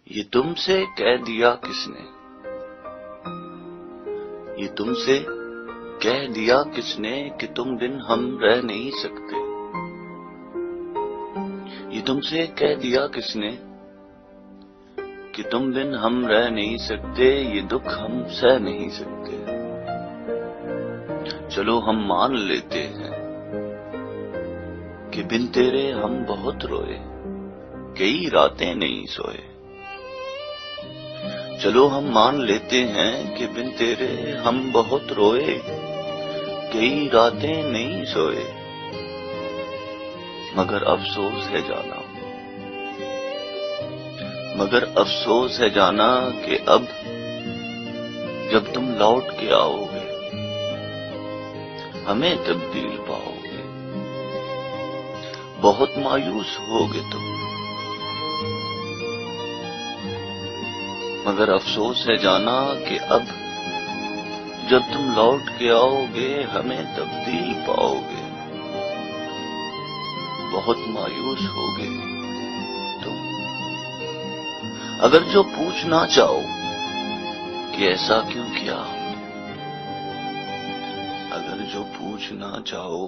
یہ تم سے کہہ دیا کس نے، یہ تم سے کہہ دیا کس نے کہ تم بن ہم رہ نہیں سکتے، یہ تم سے کہہ دیا کس نے کہ تم بن ہم رہ نہیں سکتے، یہ دکھ ہم سہ نہیں سکتے۔ چلو ہم مان لیتے ہیں کہ بن تیرے ہم بہت روئے، کئی راتیں نہیں سوئے۔ چلو ہم مان لیتے ہیں کہ بن تیرے ہم بہت روئے، کئی راتیں نہیں سوئے۔ مگر افسوس ہے جانا، مگر افسوس ہے جانا کہ اب جب تم لوٹ کے آؤ گے ہمیں تبدیل پاؤ گے، بہت مایوس ہوگے تم۔ مگر افسوس ہے جانا کہ اب جب تم لوٹ کے آؤ گے ہمیں تبدیل پاؤ گے، بہت مایوس ہوگے تم۔ اگر جو پوچھنا چاہو کہ ایسا کیوں کیا، اگر جو پوچھنا چاہو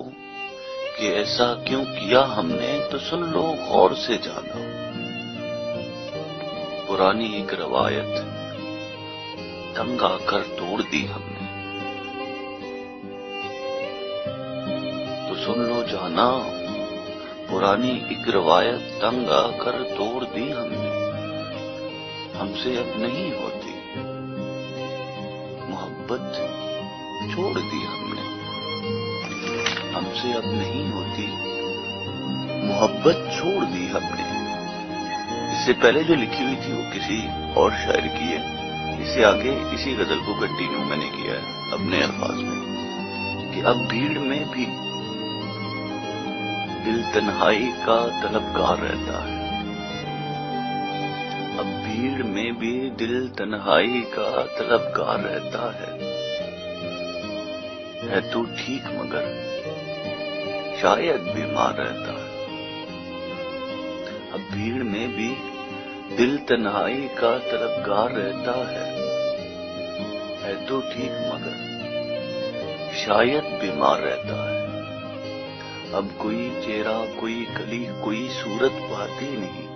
کہ ایسا کیوں کیا ہم نے، تو سن لو غور سے جانا۔ پرانی ایک روایت تنگ آ کر توڑ دی ہم نے، تو سن لو جانا، پرانی ایک روایت تنگ آ کر توڑ دی ہم نے۔ ہم سے اب نہیں ہوتی محبت چھوڑ دی ہم نے، ہم سے اب نہیں ہوتی محبت چھوڑ دی ہم نے۔ اس سے پہلے جو لکھی ہوئی تھی وہ کسی اور شاعر کی ہے، اس سے آگے اسی غزل کو کنٹینیو میں نے کیا ہے اپنے الفاظ میں کہ اب بھیڑ میں بھی دل تنہائی کا طلبگار رہتا ہے، اب بھیڑ میں بھی دل تنہائی کا طلبگار رہتا ہے تو ٹھیک مگر شاید بیمار رہتا ہے۔ اب بھیڑ میں بھی دل تنہائی کا طلبگار رہتا ہے تو ٹھیک مگر شاید بیمار رہتا ہے۔ اب کوئی چہرہ، کوئی کلی، کوئی صورت پاتی نہیں۔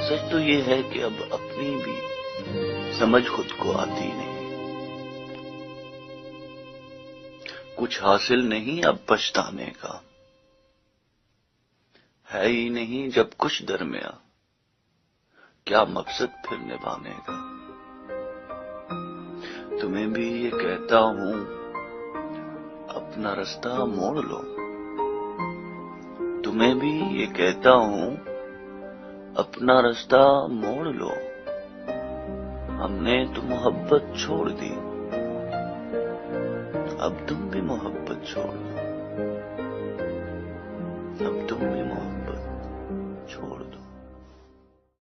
سچ تو یہ ہے کہ اب اپنی بھی سمجھ خود کو آتی نہیں۔ کچھ حاصل نہیں اب پچھتانے کا، ہے ہی نہیں جب کچھ درمیاں، کیا مقصد پھر نبھانے کا۔ تمہیں بھی یہ کہتا ہوں اپنا رستہ موڑ لو، تمہیں بھی یہ کہتا ہوں اپنا رستہ موڑ لو، ہم نے تو محبت چھوڑ دی، اب تم بھی محبت چھوڑ لو، اب تم بھی